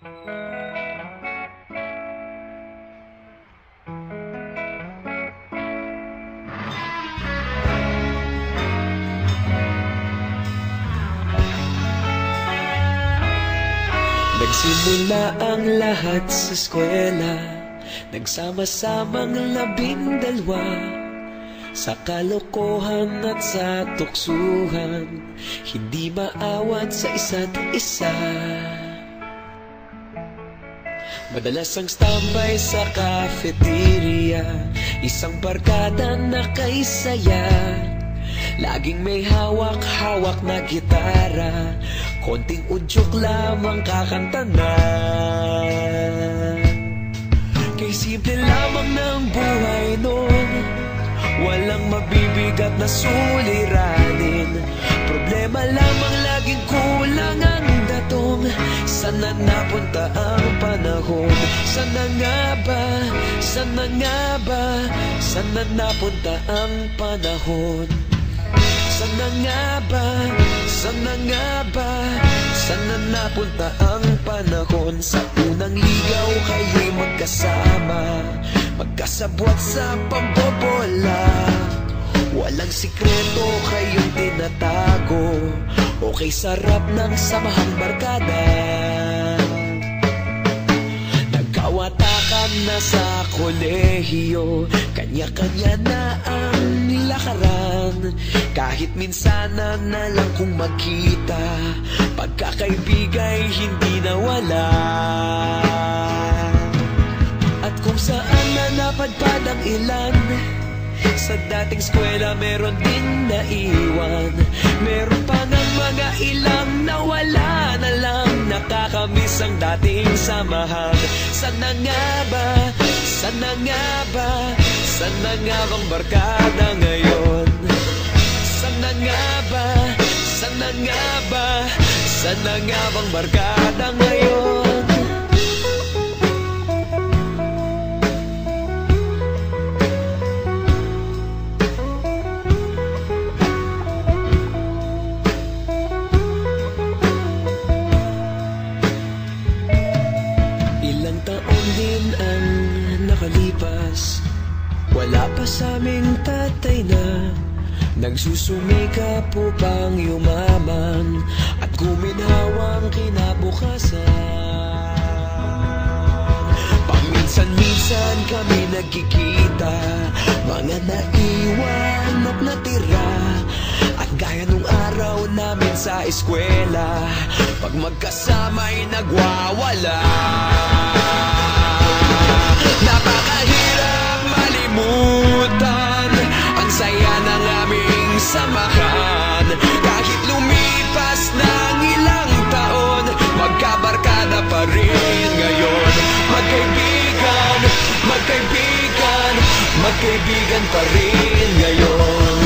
Nagsimula ang lahat sa eskwela, nagsama-samang 12 sa kalokohan at sa tuksuhan, hindi maawat sa isa't isa. Madalas ang standby sa cafeteria, isang barkada na kay saya. Laging may hawak-hawak na gitara, konting udyok lamang kakanta na. Kay simple lamang ng buhay noon, walang mabibigat na suliranin. Problema lamang laging kulang ang datong. Sana napunta ang panahon? Sana nga ba? Sana nga ba? Sana napunta ang panahon? Sana nga ba? Sana nga ba? Sana napunta ang panahon? Sa unang ligaw kayo'y magkasama, magkasabwat sa pambobola. Walang sikreto kayong tinatago, okay sarap ng samahang barkada. Nagkawatakan na sa kolehiyo, kanya-kanya na ang lakaran. Kahit minsan na lang kung magkita, pagkakaibigay hindi nawala. At kung saan na napadpad ang ilan, sa dating eskwela meron din naiwan. Meron pa ng mga ilang nawala na lang, nakakamiss ang dating samahan. Sana nga ba? Sana nga ba? Sana nga bang barkada ngayon? Sana nga ba? Sana nga ba? Sana nga bang barkada ngayon? Ilang taon din ang nakalipas, wala pa sa aming tatay na nagsusumikap upang yumaman at guminhawang kinabukasan. Paminsan-minsan kami nagkikita, mga naiwan at natira. At gaya nung araw namin sa eskwela, pag magkasama'y nagwawala. Napakahirap malimutan ang saya ng aming samahan. Kahit lumipas ng ilang taon, magkabarkada pa rin ngayon. Magkaibigan, magkaibigan, magkaibigan pa rin ngayon.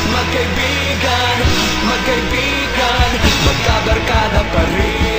Magkaibigan, magkaibigan, magkabarkada pa rin